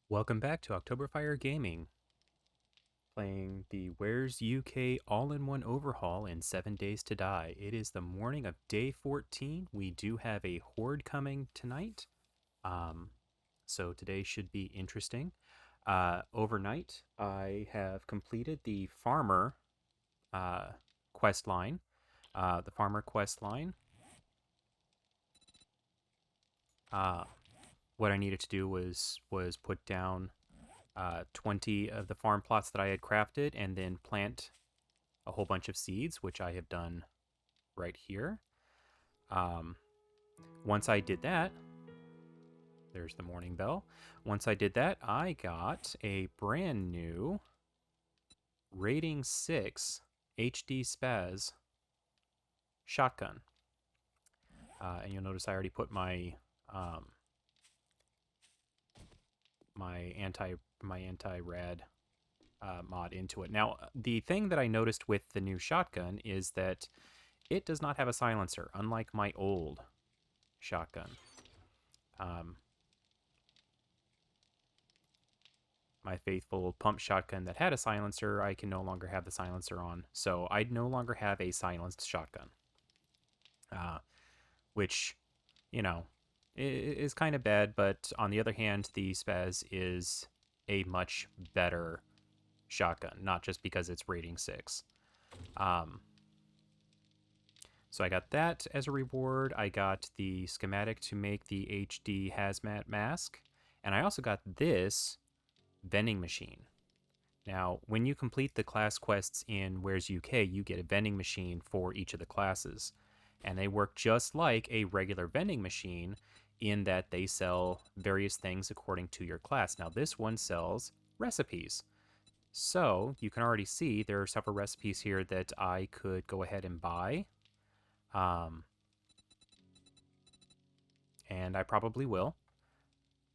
Welcome back to Octoberfire Gaming, playing the War3zuk all-in-one overhaul in 7 Days to Die. It is the morning of day 14. We do have a horde coming tonight, so today should be interesting. Overnight, I have completed the farmer quest line. The farmer quest line. What I needed to do was put down 20 of the farm plots that I had crafted and then plant a whole bunch of seeds, which I have done right here. Once I did that, there's the morning bell. Once I did that, I got a brand new rating 6 HD Spaz shotgun. And you'll notice I already put my my anti-rad mod into it. Now, the thing that I noticed with the new shotgun is that it does not have a silencer, unlike my old shotgun. My faithful pump shotgun that had a silencer, I can no longer have the silencer on, so I no longer have a silenced shotgun. Which, you know, is kind of bad, but on the other hand, the Spaz is a much better shotgun, not just because it's rating 6. So I got that as a reward. I got the schematic to make the HD hazmat mask, and I also got this vending machine. Now, when you complete the class quests in War3zuk, you get a vending machine for each of the classes, and they work just like a regular vending machine in that they sell various things according to your class. Now, this one sells recipes. So, you can already see there are several recipes here that I could go ahead and buy. And I probably will.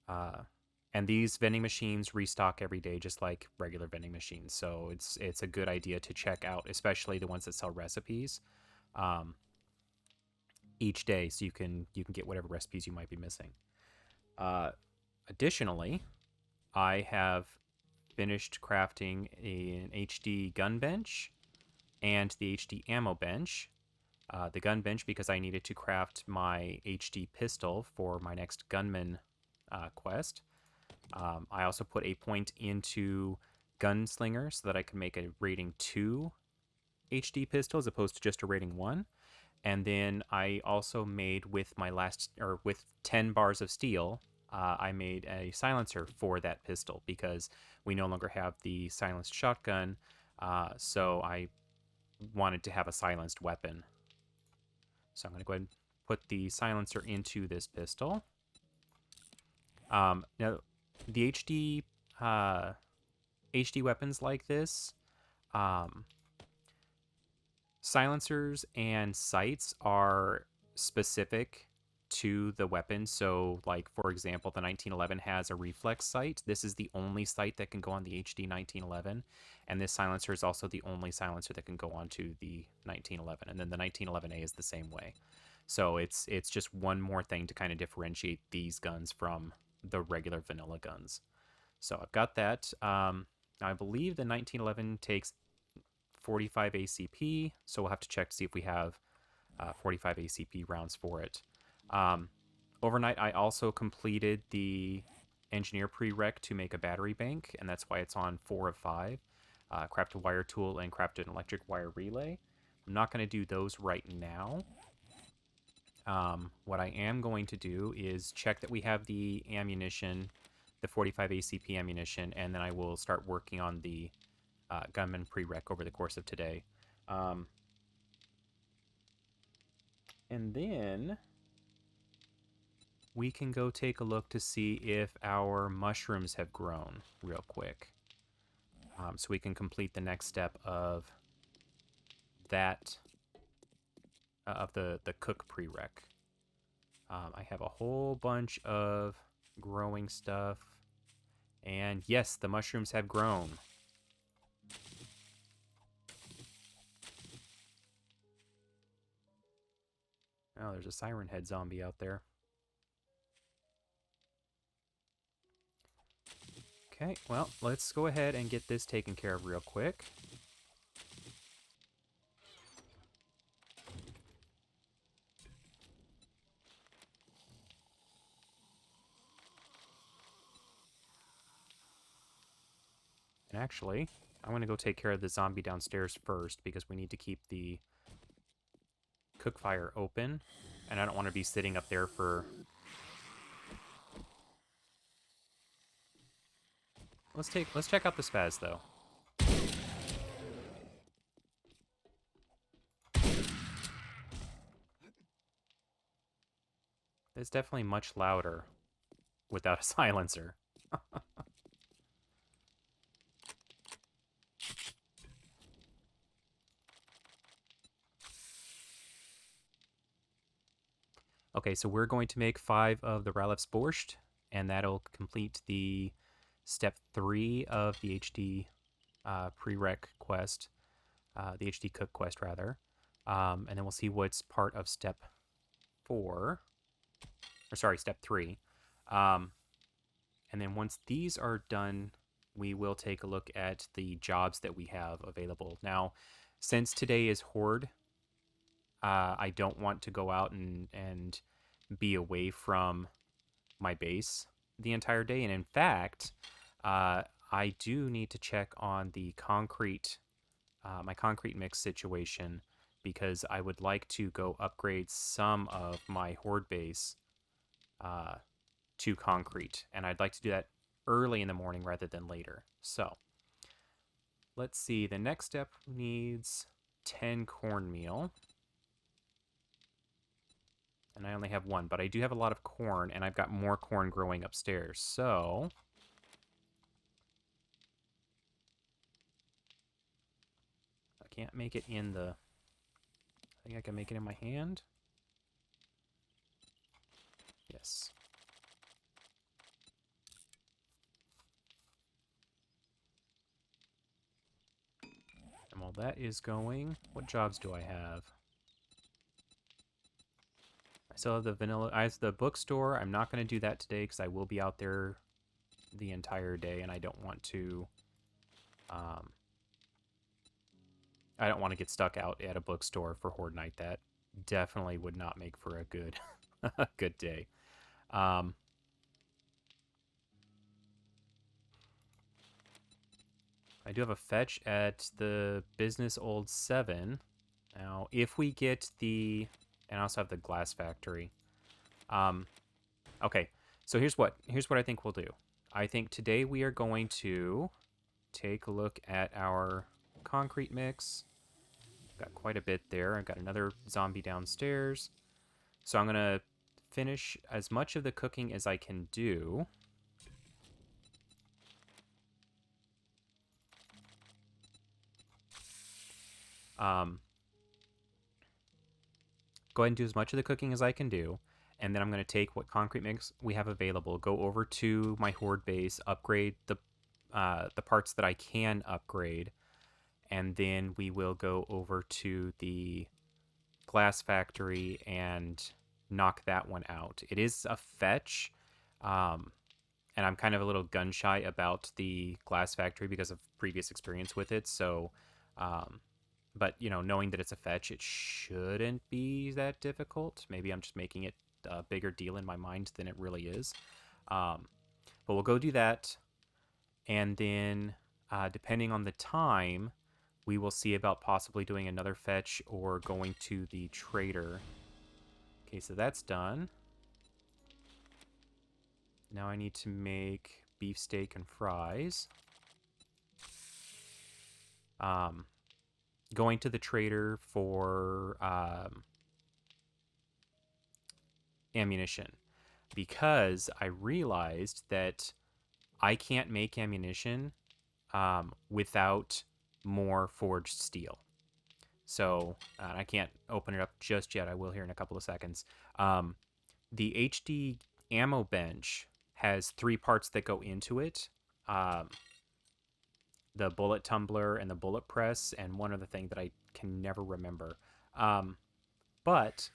And these vending machines restock every day, just like regular vending machines. So it's a good idea to check out, especially the ones that sell recipes, each day, so you can get whatever recipes you might be missing. Additionally, I have finished crafting an HD gun bench and the HD ammo bench. The gun bench because I needed to craft my HD pistol for my next gunman quest. I also put a point into Gunslinger so that I could make a rating 2 HD pistol as opposed to just a rating 1. And then I also made with 10 bars of steel, I made a silencer for that pistol because we no longer have the silenced shotgun. So I wanted to have a silenced weapon. So I'm going to go ahead and put the silencer into this pistol. Now, the HD weapons like this, silencers and sights are specific to the weapon. So, like, for example, the 1911 has a reflex sight. This is the only sight that can go on the HD 1911. And this silencer is also the only silencer that can go onto the 1911. And then the 1911A is the same way. So it's just one more thing to kind of differentiate these guns from the regular vanilla guns. So I've got that. Now I believe the 1911 takes 45 ACP, so we'll have to check to see if we have 45 ACP rounds for it. Overnight, I also completed the engineer prereq to make a battery bank, and that's why it's on 4 of 5. Craft a wire tool and craft an electric wire relay. I'm not going to do those right now. What I am going to do is check that we have the ammunition, the 45 ACP ammunition, and then I will start working on the gunman prereq over the course of today. And then we can go take a look to see if our mushrooms have grown real quick. So we can complete the next step of that, of the cook prereq. I have a whole bunch of growing stuff. And yes, the mushrooms have grown. Oh, there's a siren head zombie out there. Okay, well, let's go ahead and get this taken care of real quick. And actually, I'm going to go take care of the zombie downstairs first because we need to keep the cook fire open. And I don't want to be sitting up there for... Let's check out the spaz, though. It's definitely much louder without a silencer. Okay, so we're going to make 5 of the Ralph's Borscht, and that'll complete the step 3 of the HD PreReq quest, the HD cook quest, rather. And then we'll see what's part of step 4, or sorry, step 3. And then once these are done, we will take a look at the jobs that we have available. Now, since today is Horde, I don't want to go out and be away from my base the entire day. And in fact, I do need to check on the concrete, my concrete mix situation, because I would like to go upgrade some of my Horde base to concrete. And I'd like to do that early in the morning rather than later. So let's see. The next step needs 10 cornmeal. And I only have 1, but I do have a lot of corn, and I've got more corn growing upstairs. So I can't make it in the... I think I can make it in my hand. Yes. And while that is going, what jobs do I have? I still have the vanilla... I have the bookstore. I'm not going to do that today because I will be out there the entire day, and I don't want to... I don't want to get stuck out at a bookstore for Horde Night. That definitely would not make for a good, a good day. I do have a fetch at the Business Old 7. Now, if we get the... And I also have the Glass Factory. Okay, so here's what I think we'll do. I think today we are going to take a look at our concrete mix. Got quite a bit there. I've got another zombie downstairs. So I'm going to finish as much of the cooking as I can do. Go ahead and do as much of the cooking as I can do. And then I'm going to take what concrete mix we have available, go over to my Horde base, upgrade the parts that I can upgrade, and then we will go over to the Glass Factory and knock that one out. It is a fetch, and I'm kind of a little gun shy about the Glass Factory because of previous experience with it. So, but you know, knowing that it's a fetch, it shouldn't be that difficult. Maybe I'm just making it a bigger deal in my mind than it really is. But we'll go do that, and then depending on the time, we will see about possibly doing another fetch or going to the trader. Okay, so that's done. Now I need to make beefsteak and fries. Going to the trader for ammunition, because I realized that I can't make ammunition without more forged steel. So I can't open it up just yet. I will here in a couple of seconds. The HD ammo bench has 3 parts that go into it. The bullet tumbler and the bullet press, and one other thing that I can never remember. But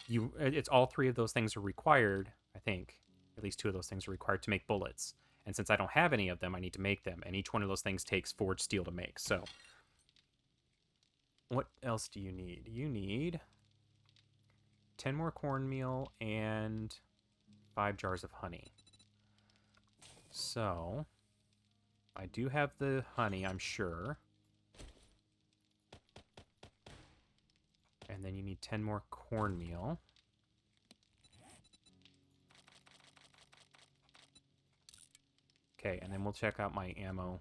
it's all 3 of those things are required, I think. At least 2 of those things are required to make bullets. And since I don't have any of them, I need to make them. And each one of those things takes forged steel to make. So what else do you need? You need 10 more cornmeal and 5 jars of honey. So I do have the honey, I'm sure. And then you need 10 more cornmeal. Okay, and then we'll check out my ammo.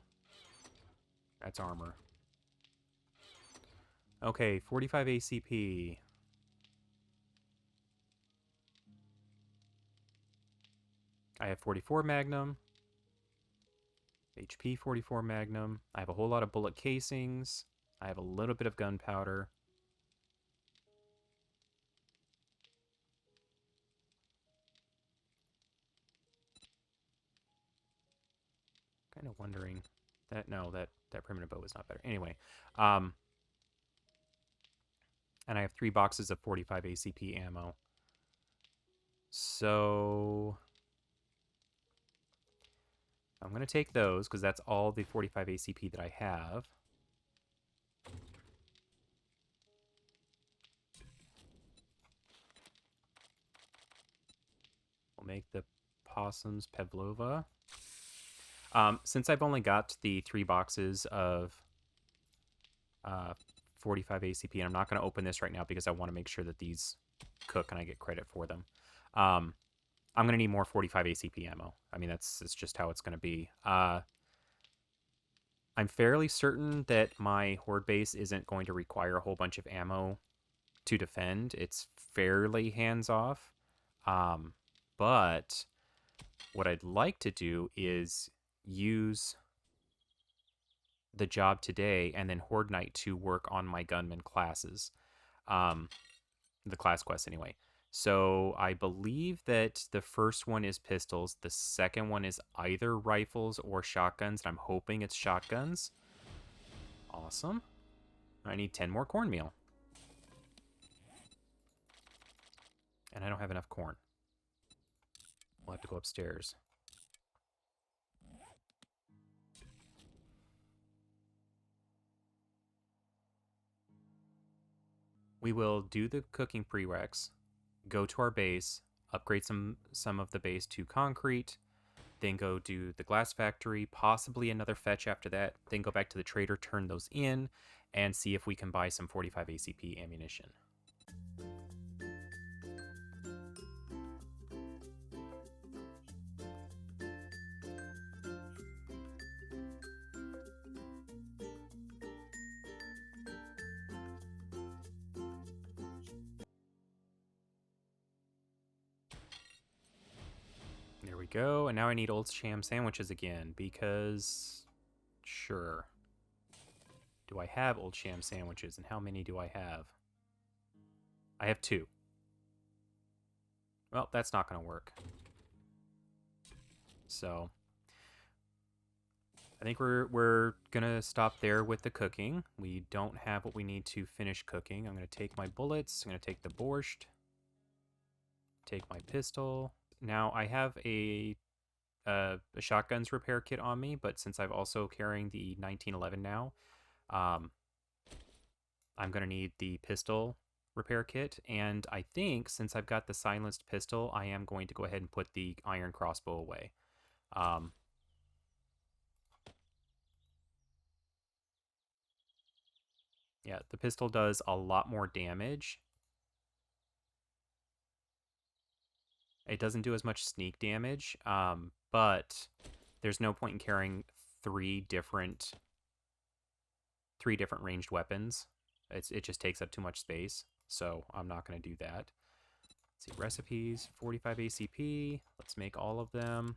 That's armor. Okay, 45 ACP. I have 44 Magnum. HP 44 Magnum. I have a whole lot of bullet casings. I have a little bit of gunpowder. Kind of wondering that that primitive bow is not better. Anyway, and I have 3 boxes of 45 ACP ammo. So I'm going to take those because that's all the 45 ACP that I have. We'll make the possums pavlova. Since I've only got the 3 boxes of 45 ACP, and I'm not going to open this right now because I want to make sure that these cook and I get credit for them. I'm going to need more 45 ACP ammo. I mean, it's just how it's going to be. I'm fairly certain that my horde base isn't going to require a whole bunch of ammo to defend. It's fairly hands-off. But what I'd like to do is use the job today and then Horde Night to work on my gunman classes. The class quest anyway. So I believe that the first one is pistols. The second one is either rifles or shotguns. And I'm hoping it's shotguns. Awesome. I need 10 more cornmeal. And I don't have enough corn. We'll have to go upstairs. We will do the cooking prereqs, go to our base, upgrade some of the base to concrete, then go do the glass factory, possibly another fetch after that, then go back to the trader, turn those in, and see if we can buy some 45 ACP ammunition. There we go, and now I need old sham sandwiches again, because... sure. Do I have old sham sandwiches, and how many do I have? I have 2. Well, that's not going to work. So, I think we're going to stop there with the cooking. We don't have what we need to finish cooking. I'm going to take my bullets, I'm going to take the borscht, take my pistol. Now, I have a shotguns repair kit on me, but since I'm also carrying the 1911 now, I'm going to need the pistol repair kit, and I think since I've got the silenced pistol, I am going to go ahead and put the iron crossbow away. Yeah, the pistol does a lot more damage. It doesn't do as much sneak damage, but there's no point in carrying 3 different ranged weapons. It just takes up too much space, so I'm not going to do that. Let's see, recipes, 45 ACP. Let's make all of them.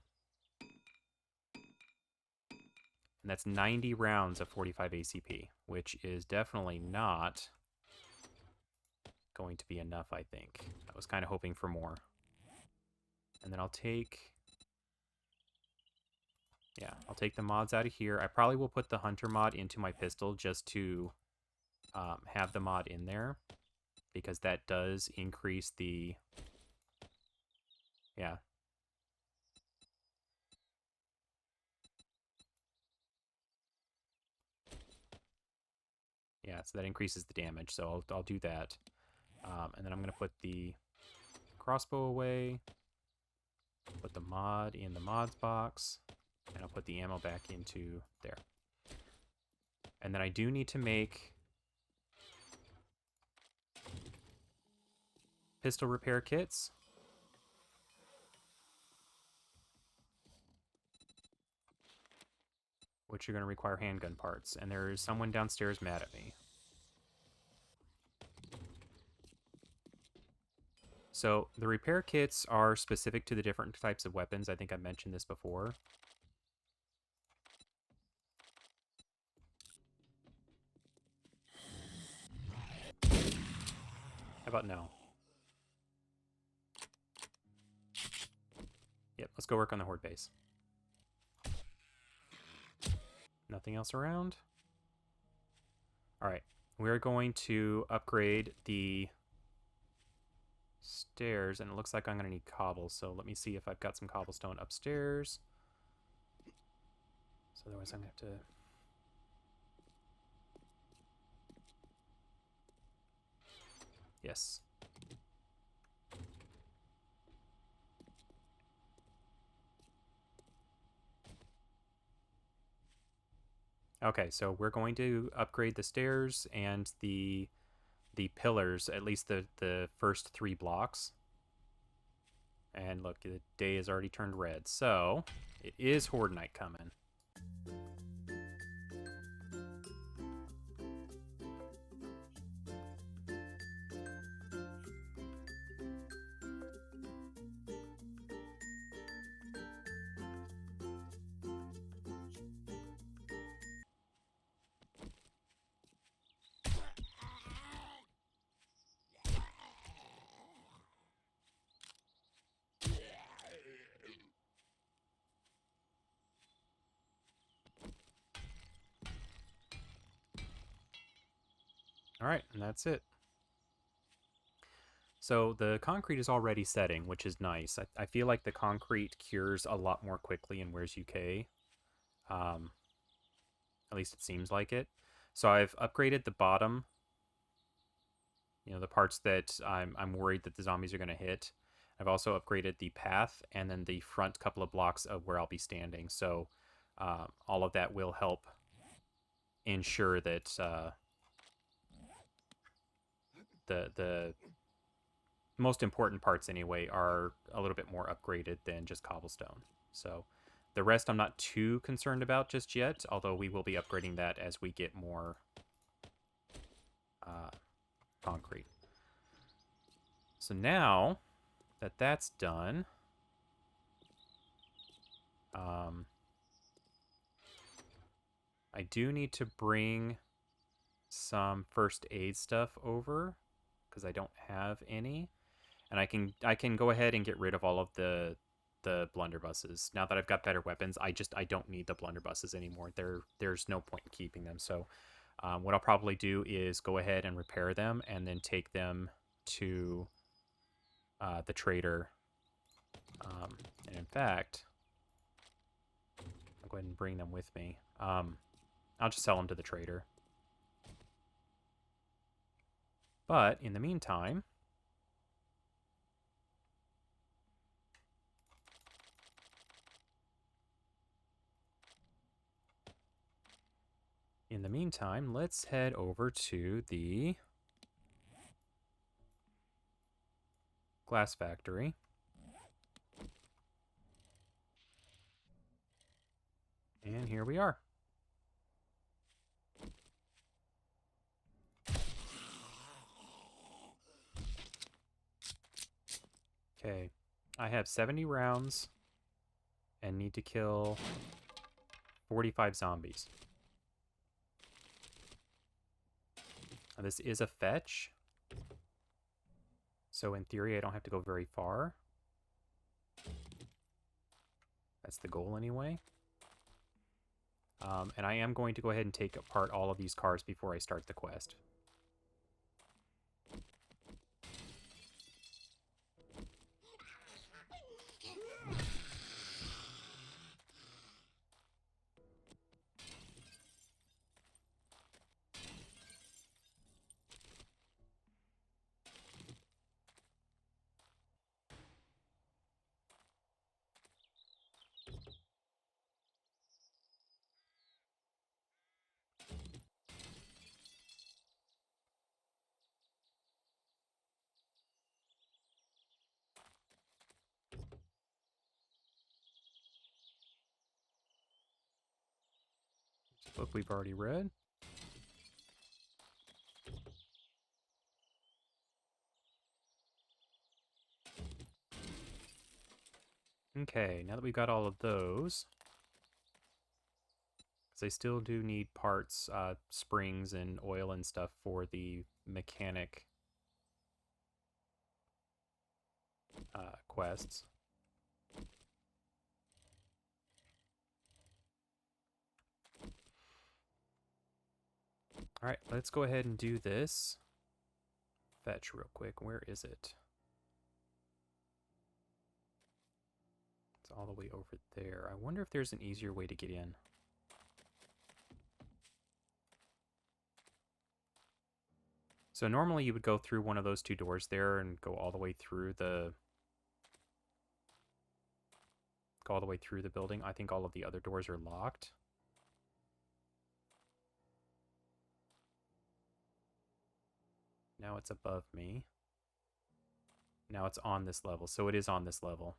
And that's 90 rounds of 45 ACP, which is definitely not going to be enough, I think. I was kind of hoping for more. And then I'll take the mods out of here. I probably will put the hunter mod into my pistol just to have the mod in there, because that does increase the... yeah. Yeah, so that increases the damage, so I'll do that. And then I'm going to put the crossbow away, put the mod in the mods box, and I'll put the ammo back into there. And then I do need to make pistol repair kits. Which are going to require handgun parts. And there is someone downstairs mad at me. So the repair kits are specific to the different types of weapons. I think I mentioned this before. How about no? Yep, let's go work on the horde base. Nothing else around? Alright, we're going to upgrade the stairs, and it looks like I'm going to need cobble, so let me see if I've got some cobblestone upstairs. So otherwise I'm going to have to... Yes. Okay, so we're going to upgrade the stairs and the pillars, at least the first 3 blocks. And look, the day has already turned red, so it is Horde Night coming. Alright, and that's it. So the concrete is already setting, which is nice. I feel like the concrete cures a lot more quickly in Where's UK. At least it seems like it. So I've upgraded the bottom, you know, the parts that I'm worried that the zombies are going to hit. I've also upgraded the path and then the front couple of blocks of where I'll be standing. So all of that will help ensure that the most important parts anyway are a little bit more upgraded than just cobblestone. So the rest I'm not too concerned about just yet, although we will be upgrading that as we get more concrete. So now that that's done, I do need to bring some first aid stuff over because I don't have any, and I can go ahead and get rid of all of the blunderbusses. Now that I've got better weapons, I don't need the blunderbusses anymore. There's no point in keeping them. So what I'll probably do is go ahead and repair them and then take them to the trader. And in fact, I'll go ahead and bring them with me. I'll just sell them to the trader. But in the meantime, let's head over to the glass factory. And here we are. Okay, I have 70 rounds and need to kill 45 zombies. Now, this is a fetch, so in theory I don't have to go very far. That's the goal anyway. And I am going to go ahead and take apart all of these cars before I start the quest. Book we've already read. Okay, now that we've got all of those, because I still do need parts, springs and oil and stuff for the mechanic quests. Alright, let's go ahead and do this. Fetch real quick. Where is it? It's all the way over there. I wonder if there's an easier way to get in. So normally you would go through one of those two doors there and go all the way through the building. I think all of the other doors are locked. Now it's above me. Now it's on this level, so it is on this level.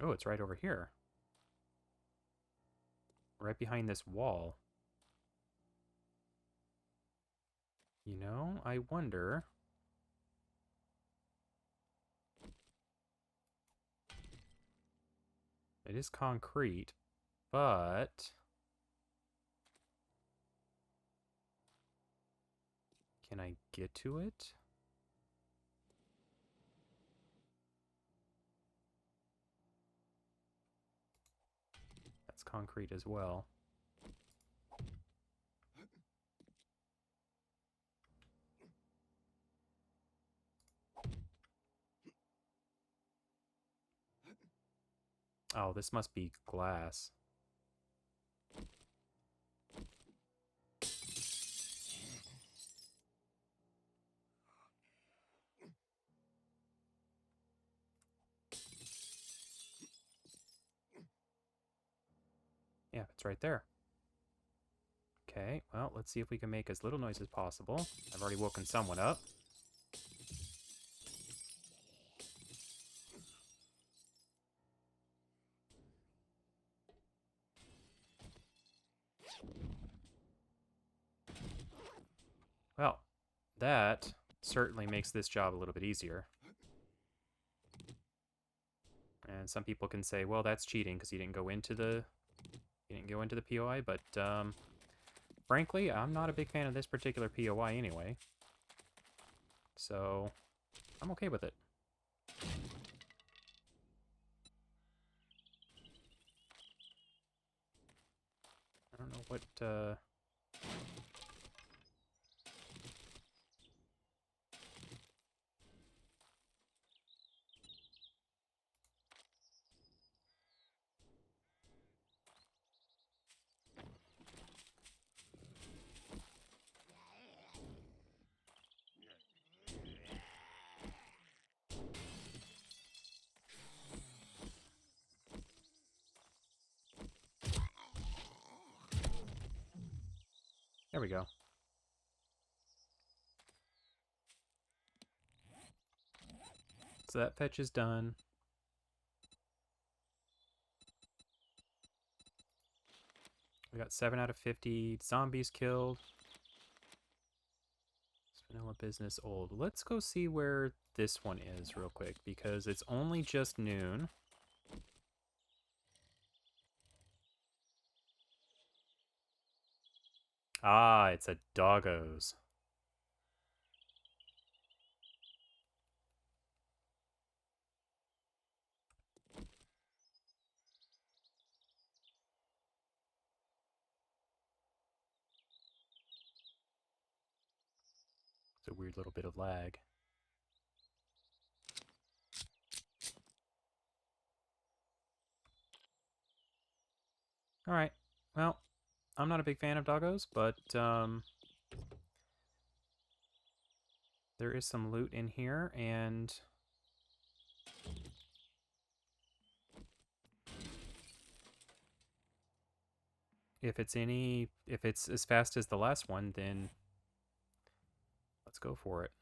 Oh, it's right over here. Right behind this wall. You know, I wonder... It is concrete, but... Can I get to it? That's concrete as well. Oh, this must be glass. Yeah, it's right there. Okay, well, let's see if we can make as little noise as possible. I've already woken someone up. Well, that certainly makes this job a little bit easier. And some people can say, well, that's cheating because you didn't go into the POI, but frankly, I'm not a big fan of this particular POI anyway. So, I'm okay with it. I don't know what, there we go. So that fetch is done. We got 7 out of 50 zombies killed. Vanilla business old. Let's go see where this one is real quick, because it's only just noon. Ah, it's a Doggos. It's a weird little bit of lag. Alright, well, I'm not a big fan of Doggos, but there is some loot in here, and if it's as fast as the last one, then Let's go for it.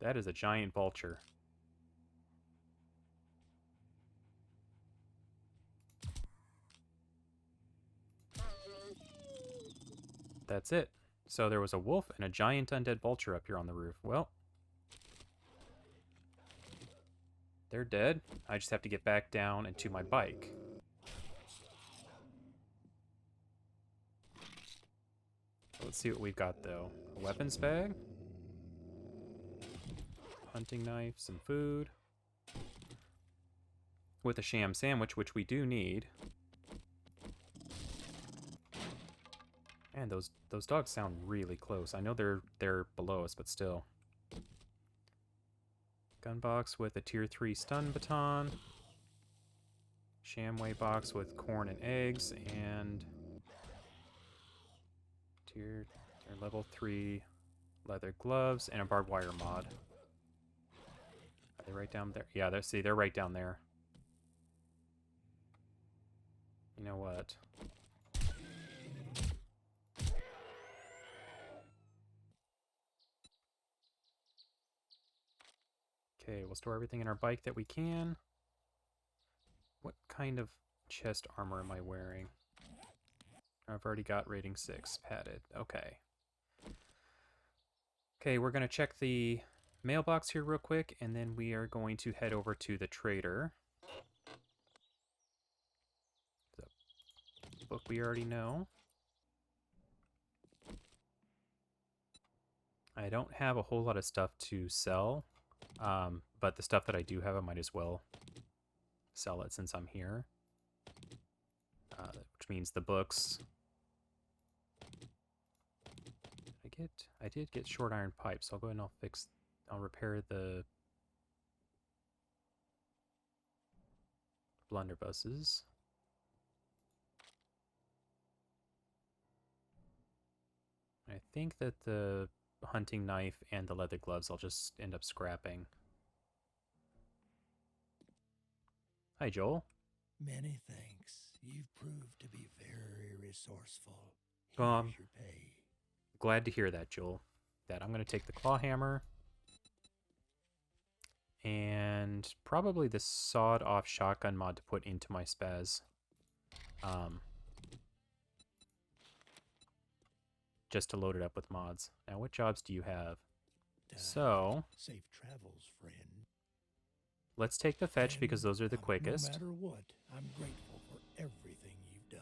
That is a giant vulture. That's it. So there was a wolf and a giant undead vulture up here on the roof. Well, they're dead. I just have to get back down into my bike. Let's see what we've got, though. A weapons bag. Hunting knife, some food. With a sham sandwich, which we do need. Man, those dogs sound really close. I know they're below us, but still. Gun box with a tier 3 stun baton. Shamway box with corn and eggs, and tier level 3 leather gloves and a barbed wire mod. Are they right down there? Yeah, they're right down there. You know what? Okay, we'll store everything in our bike that we can. What kind of chest armor am I wearing? I've already got rating 6 padded. Okay. Okay, we're going to check the mailbox here real quick, and then we are going to head over to the trader. The book we already know. I don't have a whole lot of stuff to sell, but the stuff that I do have, I might as well sell it since I'm here. Which means the books. I did get short iron pipes, so I'll go ahead and I'll repair the blunderbusses. I think that the hunting knife and the leather gloves I'll just end up scrapping. Hi, Joel. Many thanks. You've proved to be very resourceful. Well, Here's your pay. Glad to hear that, Joel. I'm going to take the claw hammer and probably the sawed-off shotgun mod to put into my spaz. Just to load it up with mods. Now, what jobs do you have? So, safe travels, friend. Let's take the fetch because those are the quickest. No matter what, I'm grateful for everything you've done.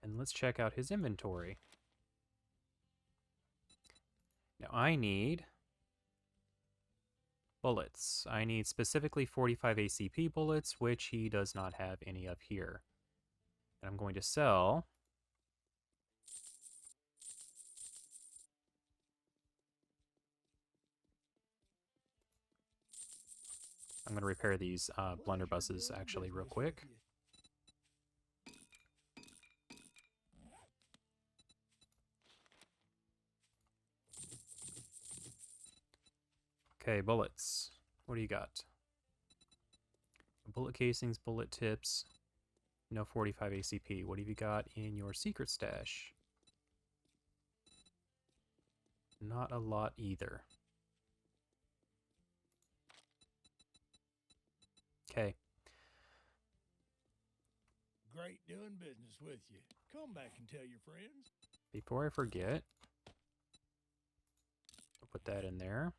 And let's check out his inventory. Now, I need bullets. I need specifically 45 ACP bullets, which he does not have any of here. And I'm going to sell I'm going to repair these blunderbusses actually real quick. Okay, bullets. What do you got? Bullet casings, bullet tips, no 45 ACP. What have you got in your secret stash? Not a lot either. Okay. Great doing business with you. Come back and tell your friends. Before I forget, I'll put that in there.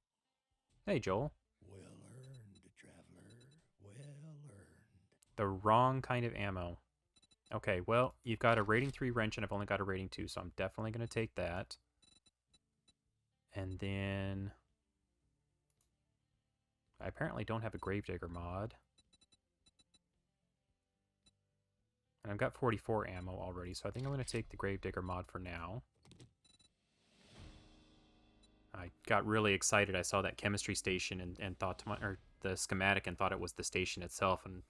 Hey, Joel. Well earned, traveler. Well earned. The wrong kind of ammo. Okay, well, you've got a rating 3 wrench and I've only got a rating 2, so I'm definitely going to take that. And then I apparently don't have a Gravedigger mod. And I've got 44 ammo already, so I think I'm going to take the Gravedigger mod for now. I got really excited. I saw that chemistry station and thought to or the schematic and thought it was the station itself. And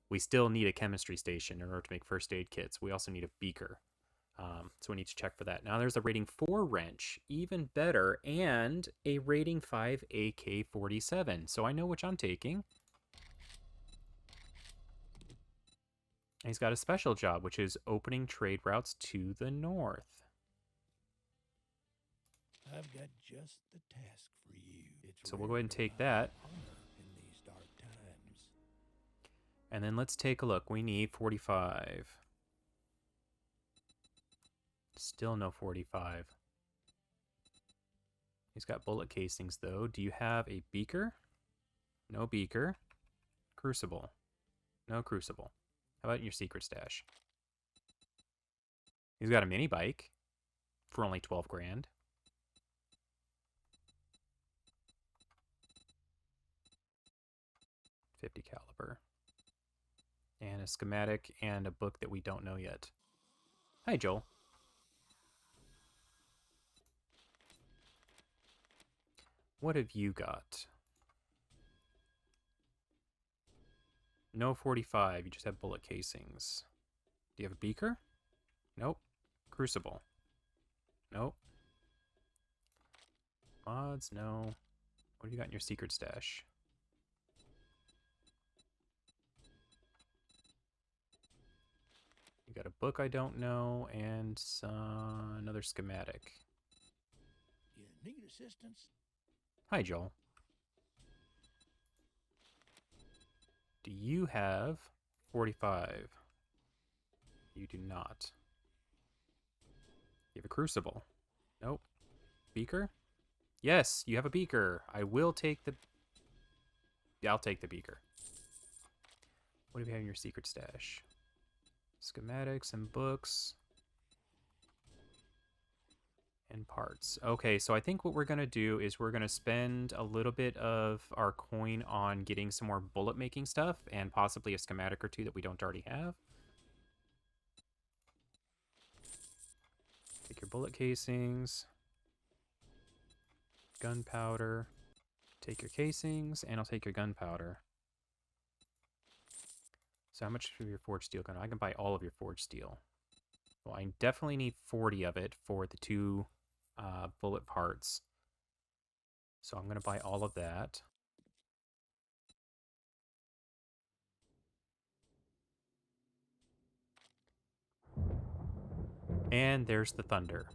we still need a chemistry station in order to make first aid kits. We also need a beaker. So we need to check for that. Now there's a rating 4 wrench, even better, and a rating 5 AK-47. So I know which I'm taking. He's got a special job, which is opening trade routes to the north. I've got just the task for you. It's So we'll go ahead and take rare that. to find honor in these dark times. And then let's take a look. We need 45. Still no 45. He's got bullet casings, though. Do you have a beaker? No beaker. Crucible. No crucible. How about your secret stash? He's got a mini bike for only 12 grand. .50 caliber. And a schematic and a book that we don't know yet. Hi, Joel. What have you got? No 45. You just have bullet casings. Do you have a beaker? Nope. Crucible. Nope. Mods? No. What have you got in your secret stash? You got a book I don't know, and another schematic. You need assistance? Hi, Joel. Do you have 45? You do not. You have a crucible. Nope. Beaker? Yes, you have a beaker. I will take the... Yeah, I'll take the beaker. What do you have in your secret stash? Schematics and books. And parts. Okay, so I think what we're going to do is we're going to spend a little bit of our coin on getting some more bullet making stuff and possibly a schematic or two that we don't already have. Take your bullet casings. Gunpowder. Take your casings, and I'll take your gunpowder. So how much of your forged steel gun? I can buy all of your forged steel. Well, I definitely need 40 of it for the 2 bullet parts. So I'm going to buy all of that. And there's the thunder.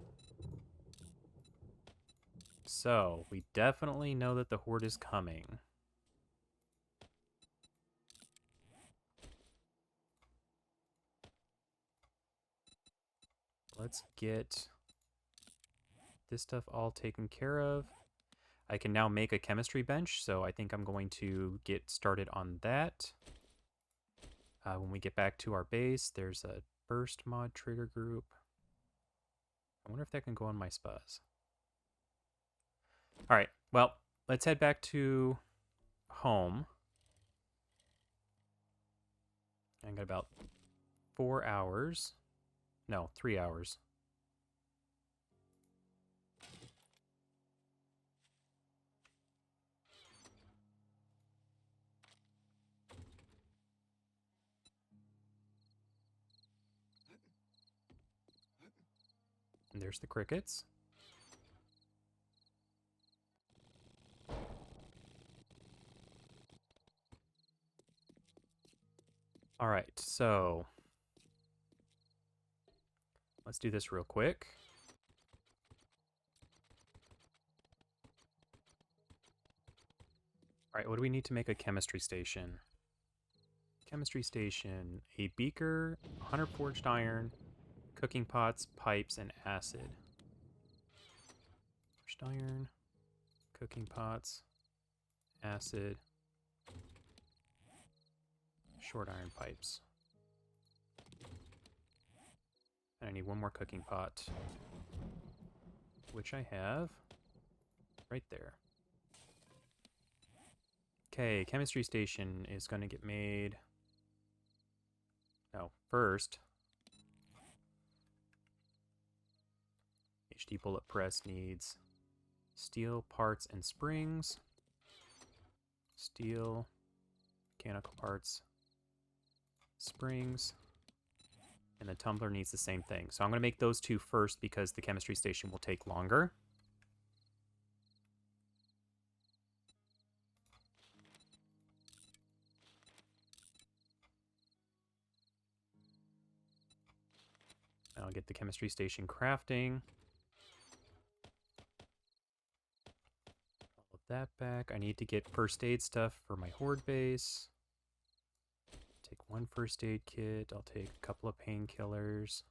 So we definitely know that the horde is coming. Let's get this stuff all taken care of. I can now make a chemistry bench, so I think I'm going to get started on that. When we get back to our base, there's a burst mod trigger group. I wonder if that can go on my spas. All right, well, let's head back to home. I got about 4 hours. No, 3 hours. And there's the crickets. All right, so let's do this real quick. All right, what do we need to make a chemistry station? Chemistry station, a beaker, 100 forged iron, cooking pots, pipes, and acid. Forged iron, cooking pots, acid, short iron pipes. And I need one more cooking pot, which I have right there. Okay, chemistry station is going to get made No, first, HD bullet press needs steel parts and springs. Steel, mechanical parts, springs. And the tumbler needs the same thing. So I'm going to make those two first because the chemistry station will take longer. I'll get the chemistry station crafting. All of that back. I need to get first aid stuff for my horde base. Take one first aid kit. I'll take a couple of painkillers.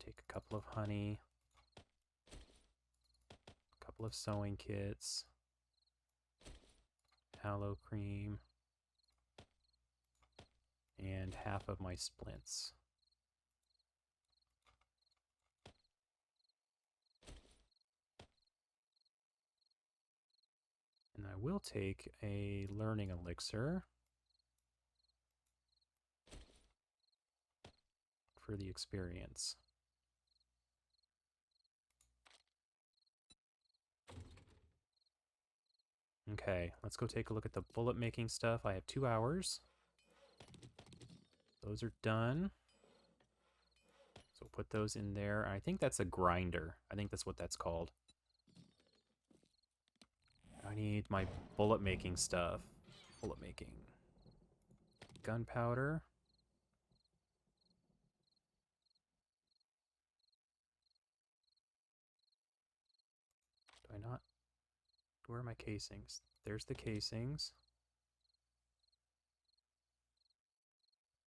Take a couple of honey. A couple of sewing kits. Aloe cream. And half of my splints. And I will take a learning elixir for the experience. Okay, let's go take a look at the bullet making stuff. I have 2 hours. Those are done. So we'll put those in there. I think that's a grinder. I think that's what that's called. I need my bullet making stuff. Bullet making. Gunpowder. Do I not? Where are my casings? There's the casings.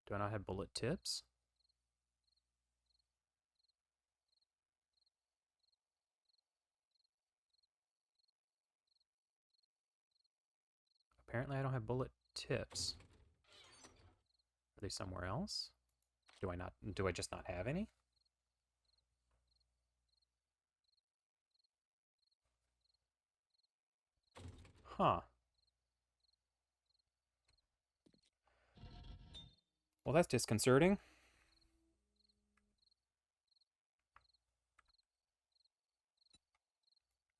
Do I not have bullet tips? Apparently I don't have bullet tips. Are they somewhere else? Do I just not have any? Huh. Well, that's disconcerting.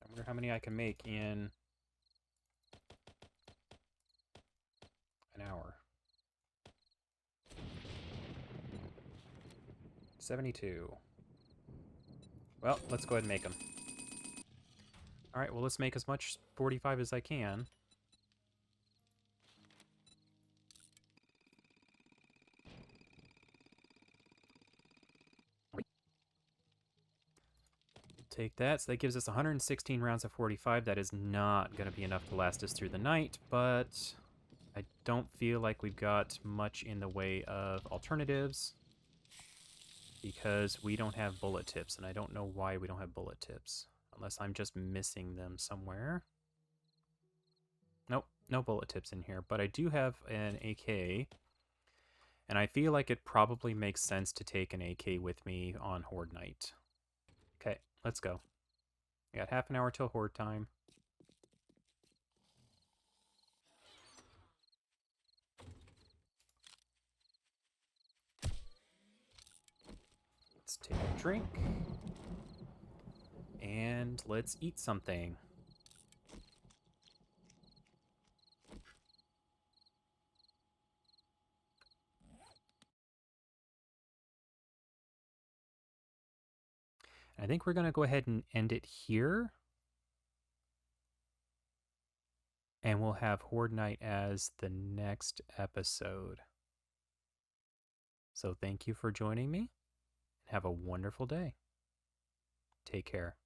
I wonder how many I can make in an hour. 72. Well, let's go ahead and make them. Alright, well, let's make as much 45 as I can. Take that. So that gives us 116 rounds of 45. That is not going to be enough to last us through the night, but I don't feel like we've got much in the way of alternatives because we don't have bullet tips, and I don't know why we don't have bullet tips, unless I'm just missing them somewhere. Nope, no bullet tips in here, but I do have an AK, and I feel like it probably makes sense to take an AK with me on Horde Night. Okay, let's go. We got half an hour till Horde time. Let's take a drink. And let's eat something. I think we're going to go ahead and end it here. And we'll have Horde Night as the next episode. So thank you for joining me. Have a wonderful day. Take care.